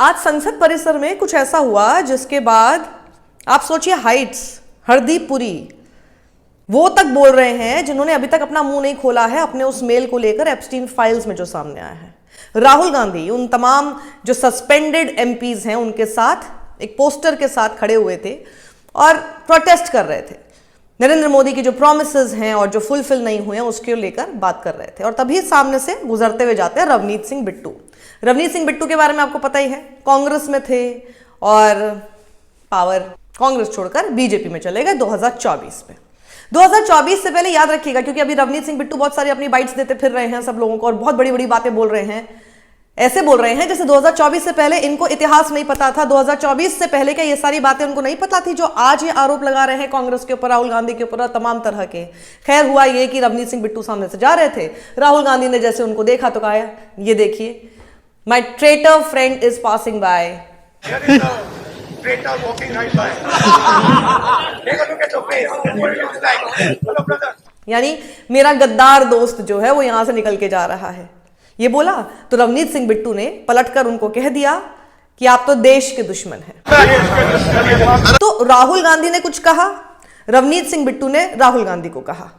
आज संसद परिसर में कुछ ऐसा हुआ जिसके बाद आप सोचिए हाइट्स, हरदीप पुरी वो तक बोल रहे हैं जिन्होंने अभी तक अपना मुंह नहीं खोला है अपने उस मेल को लेकर एप्स्टीन फाइल्स में जो सामने आया है। राहुल गांधी उन तमाम जो सस्पेंडेड एमपीज हैं उनके साथ एक पोस्टर के साथ खड़े हुए थे और प्रोटेस्ट कर रहे थे। नरेंद्र मोदी की जो प्रॉमिसेस हैं और जो फुलफिल नहीं हुए हैं उसके लेकर बात कर रहे थे। और तभी सामने से गुजरते हुए जाते हैं रवनीत सिंह बिट्टू। रवनीत सिंह बिट्टू के बारे में आपको पता ही है, कांग्रेस में थे और पावर कांग्रेस छोड़कर बीजेपी में चले गए 2024 में। 2024 से पहले याद रखिएगा, क्योंकि अभी रवनीत सिंह बिट्टू बहुत सारी अपनी बाइट्स देते फिर रहे हैं सब लोगों को और बहुत बड़ी बड़ी बातें बोल रहे हैं। ऐसे बोल रहे हैं जैसे 2024 से पहले इनको इतिहास नहीं पता था। 2024 से पहले क्या ये सारी बातें उनको नहीं पता थी जो आज ये आरोप लगा रहे हैं कांग्रेस के ऊपर, राहुल गांधी के ऊपर, तमाम तरह के। खैर हुआ ये कि रवनीत सिंह बिट्टू सामने से जा रहे थे, राहुल गांधी ने जैसे उनको देखा तो कहा ये देखिए my traitor friend is passing by. यानी मेरा गद्दार दोस्त जो है वो यहां से निकल के जा रहा है, ये बोला। तो रवनीत सिंह बिट्टू ने पलटकर उनको कह दिया कि आप तो देश के दुश्मन हैं। तो राहुल गांधी ने कुछ कहा, रवनीत सिंह बिट्टू ने राहुल गांधी को कहा,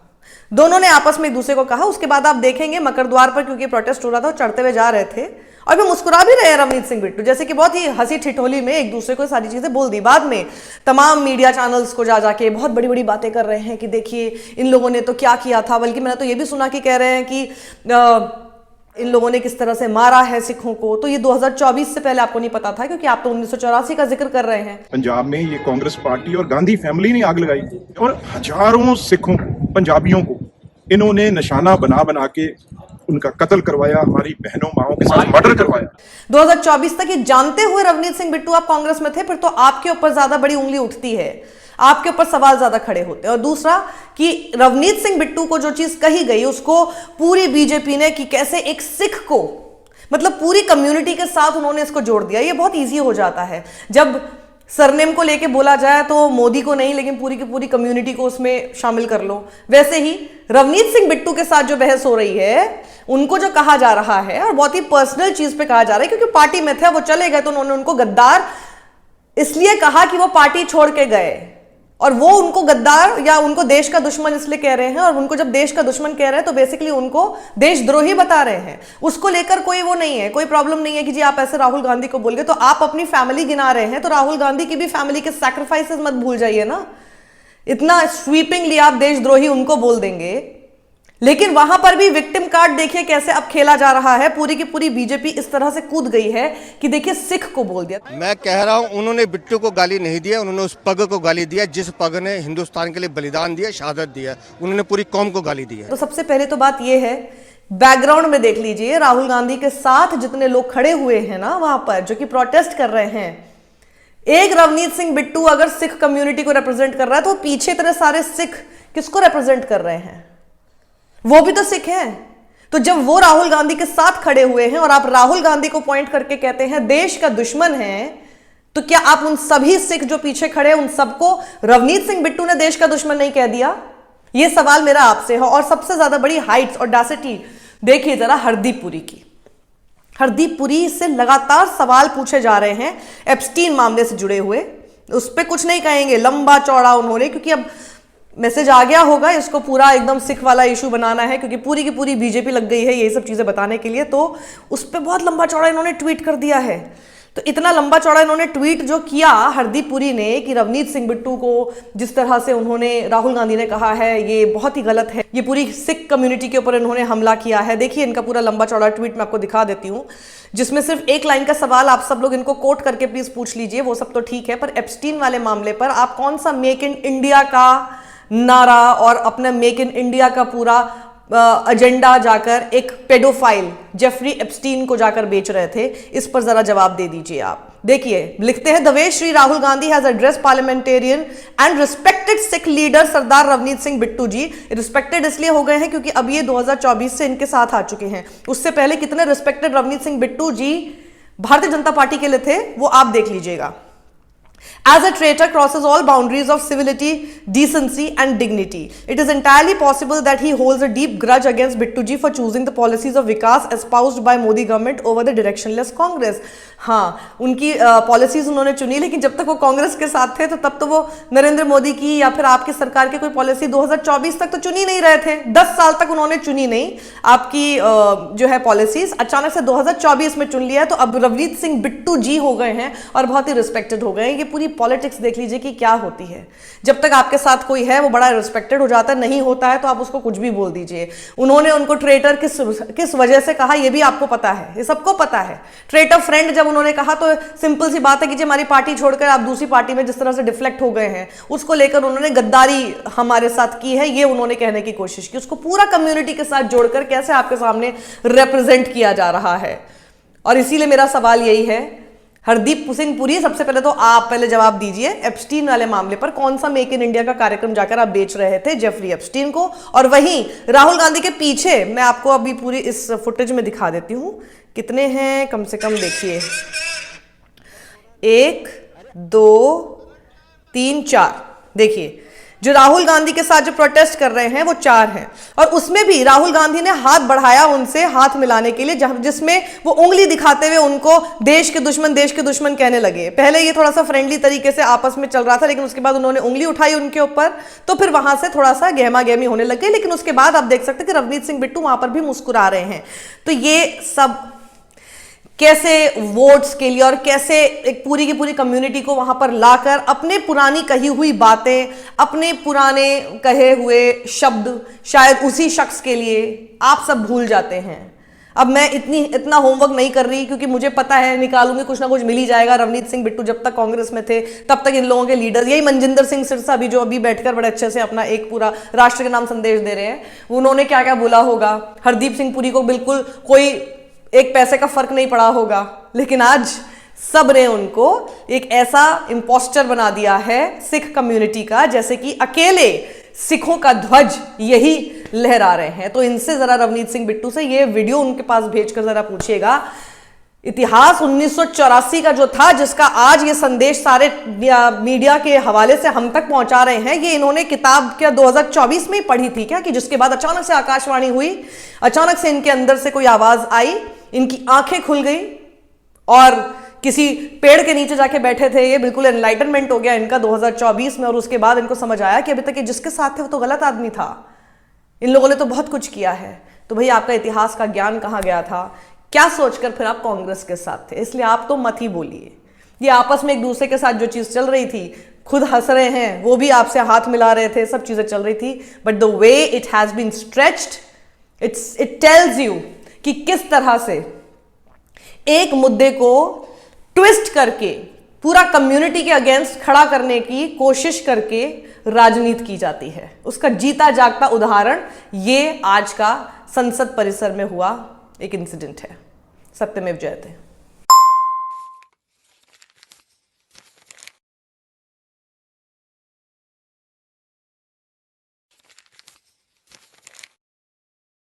दोनों ने आपस में एक दूसरे को कहा। उसके बाद आप देखेंगे मकर द्वार पर क्योंकि प्रोटेस्ट हो रहा था, चढ़ते हुए जा रहे थे और वे मुस्कुरा भी रहे हैं रवनीत सिंह बिट्टू, जैसे कि बहुत ही हंसी ठिठोली में एक दूसरे को सारी चीजें बोल दी। बाद में तमाम मीडिया चैनल्स को जा जाके बहुत बड़ी बड़ी बातें कर रहे हैं कि देखिए इन लोगों ने तो क्या किया था। बल्कि मैंने तो ये भी सुना कि कह रहे हैं कि इन लोगों ने किस तरह से मारा है सिखों को। तो ये 2024 से पहले आपको नहीं पता था, क्योंकि आप तो 1984 का जिक्र कर रहे हैं। पंजाब में ये कांग्रेस पार्टी और गांधी फैमिली ने आग लगाई और हजारों सिखों पंजाबियों को इन्होंने निशाना बना बना के उनका कत्ल करवाया, हमारी बहनों माओं के साथ मर्डर करवाया। 2024 तक ये जानते हुए रवनीत सिंह बिट्टू आप कांग्रेस में थे, फिर तो आपके ऊपर ज्यादा बड़ी उंगली उठती है, आपके ऊपर सवाल ज्यादा खड़े होते हैं। और दूसरा कि रवनीत सिंह बिट्टू को जो चीज कही गई उसको पूरी बीजेपी ने कि कैसे एक सिख को, मतलब पूरी कम्युनिटी के साथ उन्होंने इसको जोड़ दिया। ये बहुत इजी हो जाता है जब सरनेम को लेके बोला जाए तो मोदी को नहीं लेकिन पूरी की पूरी कम्युनिटी को उसमें शामिल कर लो। वैसे ही रवनीत सिंह बिट्टू के साथ जो बहस हो रही है, उनको जो कहा जा रहा है और बहुत ही पर्सनल चीज पे कहा जा रहा है, क्योंकि पार्टी में थे वो चले गए तो उन्होंने उनको गद्दार इसलिए कहा कि वो पार्टी छोड़ के गए, और वो उनको गद्दार या उनको देश का दुश्मन इसलिए कह रहे हैं। और उनको जब देश का दुश्मन कह रहे हैं तो बेसिकली उनको देशद्रोही बता रहे हैं। उसको लेकर कोई वो नहीं है, कोई प्रॉब्लम नहीं है कि जी आप ऐसे राहुल गांधी को बोल गए तो आप अपनी फैमिली गिना रहे हैं, तो राहुल गांधी की भी फैमिली के सैक्रिफाइसेस मत भूल जाइए ना। इतना स्वीपिंगली आप देशद्रोही उनको बोल देंगे, लेकिन वहां पर भी विक्टिम कार्ड देखिए कैसे अब खेला जा रहा है। पूरी की पूरी बीजेपी इस तरह से कूद गई है कि देखिए सिख को बोल दिया। मैं कह रहा हूं उन्होंने बिट्टू को गाली नहीं दिया, उन्होंने उस पग को गाली दिया जिस पग ने हिंदुस्तान के लिए बलिदान दिया, शहादत दिया। उन्होंने पूरी कौम को गाली दी है। तो सबसे पहले तो बात यह है, बैकग्राउंड में देख लीजिए राहुल गांधी के साथ जितने लोग खड़े हुए हैं ना वहां पर जो कि प्रोटेस्ट कर रहे हैं, एक रवनीत सिंह बिट्टू अगर सिख कम्युनिटी को रिप्रेजेंट कर रहा है तो पीछे इतने सारे सिख किसको रिप्रेजेंट कर रहे हैं? वो भी तो सिख हैं। तो जब वो राहुल गांधी के साथ खड़े हुए हैं और आप राहुल गांधी को पॉइंट करके कहते हैं देश का दुश्मन है, तो क्या आप उन सभी सिख जो पीछे खड़े हैं उन सबको रवनीत सिंह बिट्टू ने देश का दुश्मन नहीं कह दिया? यह सवाल मेरा आपसे है। और सबसे ज्यादा बड़ी हाइट्स और डासिटी देखिए जरा हरदीप पुरी की। हरदीप पुरी से लगातार सवाल पूछे जा रहे हैं एप्स्टीन मामले से जुड़े हुए। उस पर कुछ नहीं कहेंगे, लंबा चौड़ा उन्होंने, क्योंकि अब मैसेज आ गया होगा इसको पूरा एकदम सिख वाला इशू बनाना है, क्योंकि पूरी की पूरी बीजेपी लग गई है ये सब चीजें बताने के लिए। तो उस पर बहुत लंबा चौड़ा इन्होंने ट्वीट कर दिया है। तो इतना लंबा चौड़ा इन्होंने ट्वीट जो किया हरदीप पुरी ने कि रवनीत सिंह बिट्टू को जिस तरह से उन्होंने राहुल गांधी ने कहा है ये बहुत ही गलत है, ये पूरी सिख कम्युनिटी के ऊपर इन्होंने हमला किया है। देखिए इनका पूरा लंबा चौड़ा ट्वीट मैं आपको दिखा देती हूँ, जिसमें सिर्फ एक लाइन का सवाल आप सब लोग इनको कोट करके प्लीज पूछ लीजिए। वो सब तो ठीक है, पर एप्स्टीन वाले मामले पर आप कौन सा मेक इन इंडिया का नारा और अपना मेक इन इंडिया का पूरा एजेंडा जाकर एक पेडोफाइल जेफरी एप्स्टीन को जाकर बेच रहे थे, इस पर जरा जवाब दे दीजिए आप। देखिए लिखते हैं, the way Shri Rahul Gandhi has address parliamentarian and respected Sikh leader Sardar Ravneet Singh Bittu ji. Respected इसलिए हो गए हैं क्योंकि अब ये 2024 से इनके साथ आ चुके हैं। उससे पहले कितने रिस्पेक्टेड रवनीत सिंह बिट्टू जी भारतीय जनता पार्टी के लिए थे वो आप देख लीजिएगा। As a traitor crosses all boundaries of civility, decency and dignity. It is entirely possible that he holds a deep grudge against Bittu ji for choosing the policies of Vikas espoused by Modi government over the directionless Congress. हाँ, उनकी policies उन्होंने चुनी, लेकिन जब तक वो कांग्रेस के साथ थे तो तब तो वो नरेंद्र मोदी की या फिर आपकी सरकार की कोई पॉलिसी 2024 तक तो चुनी नहीं रहे थे। 10 साल तक उन्होंने चुनी नहीं आपकी जो है पॉलिसीज, अचानक से 2024 में चुन लिया। तो अब रवनीत सिंह बिट्टू जी हो गए हैं और बहुत ही रिस्पेक्टेड हो गए हैं। ये पूरी पॉलिटिक्स देख लीजिए कि क्या होती है। जब तक आपके साथ कोई है वो बड़ा रिस्पेक्टेड हो जाता है, नहीं होता है तो आप उसको कुछ भी बोल दीजिए। उन्होंने उनको ट्रेटर किस वजह से कहा ये भी आपको पता है, ये सबको पता है। ट्रेटर फ्रेंड जब उन्होंने कहा तो सिंपल सी बात है कि हमारी पार्टी छोड़कर आप दूसरी पार्टी में जिस तरह से डिफ्लेक्ट हो गए हैं, उसको लेकर उन्होंने गद्दारी हमारे साथ की है, ये उन्होंने कहने की कोशिश की। उसको पूरा कम्युनिटी के साथ जोड़कर कैसे आपके सामने रिप्रेजेंट किया जा रहा है। और इसीलिए मेरा सवाल यही है, हरदीप सिंह पुरी, सबसे पहले तो आप पहले जवाब दीजिए एप्स्टीन वाले मामले पर। कौन सा मेक इन इंडिया का कार्यक्रम जाकर आप बेच रहे थे जेफरी एप्स्टीन को? और वहीं राहुल गांधी के पीछे मैं आपको अभी पूरी इस फुटेज में दिखा देती हूं, कितने हैं कम से कम देखिए, 1 2 3 4, देखिए जो राहुल गांधी के साथ जो प्रोटेस्ट कर रहे हैं वो 4 हैं। और उसमें भी राहुल गांधी ने हाथ बढ़ाया उनसे हाथ मिलाने के लिए, जिसमें वो उंगली दिखाते हुए उनको देश के दुश्मन कहने लगे। पहले ये थोड़ा सा फ्रेंडली तरीके से आपस में चल रहा था, लेकिन उसके बाद उन्होंने उंगली उठाई उनके ऊपर, तो फिर वहां से थोड़ा सा गहमा गहमी होने लग गई। लेकिन उसके बाद आप देख सकते हैं कि रवनीत सिंह बिट्टू वहां पर भी मुस्कुरा रहे हैं। तो ये सब कैसे वोट्स के लिए और कैसे एक पूरी की पूरी कम्युनिटी को वहां पर लाकर अपने पुरानी कही हुई बातें, अपने पुराने कहे हुए शब्द शायद उसी शख्स के लिए आप सब भूल जाते हैं। अब मैं इतना होमवर्क नहीं कर रही, क्योंकि मुझे पता है निकालूंगी कुछ ना कुछ मिल ही जाएगा। रवनीत सिंह बिट्टू जब तक कांग्रेस में थे तब तक इन लोगों के लीडर, यही मनजिंदर सिंह सिरसा भी जो अभी बैठकर बड़े अच्छे से अपना एक पूरा राष्ट्र के नाम संदेश दे रहे हैं, उन्होंने क्या क्या बोला होगा। हरदीप सिंह पुरी को बिल्कुल कोई एक पैसे का फर्क नहीं पड़ा होगा, लेकिन आज सब ने उनको एक ऐसा इंपोस्टर बना दिया है सिख कम्युनिटी का, जैसे कि अकेले सिखों का ध्वज यही लहरा रहे हैं। तो इनसे जरा रवनीत सिंह बिट्टू से ये वीडियो उनके पास भेजकर जरा पूछिएगा, इतिहास 1984 का जो था, जिसका आज ये संदेश सारे मीडिया के हवाले से हम तक पहुंचा रहे हैं, ये इन्होंने किताब क्या 2024 में ही पढ़ी थी क्या? कि जिसके बाद अचानक से आकाशवाणी हुई, अचानक से इनके अंदर से कोई आवाज आई, इनकी आंखें खुल गई और किसी पेड़ के नीचे जाके बैठे थे। ये बिल्कुल एनलाइटनमेंट हो गया इनका 2024 में, और उसके बाद इनको समझ आया कि अभी तक ये जिसके साथ थे वो तो गलत आदमी था, इन लोगों ने तो बहुत कुछ किया है। तो भाई आपका इतिहास का ज्ञान कहाँ गया था? क्या सोचकर फिर आप कांग्रेस के साथ थे? इसलिए आप तो मत ही बोलिए। ये आपस में एक दूसरे के साथ जो चीज चल रही थी, खुद हंस रहे हैं, वो भी आपसे हाथ मिला रहे थे, सब चीजें चल रही थी, but the way it has been stretched, it tells you कि किस तरह से एक मुद्दे को ट्विस्ट करके पूरा कम्युनिटी के अगेंस्ट खड़ा करने की कोशिश करके राजनीति की जाती है। उसका जीता जागता उदाहरण ये आज का संसद परिसर में हुआ एक इंसिडेंट है। सत्यमेव जयते।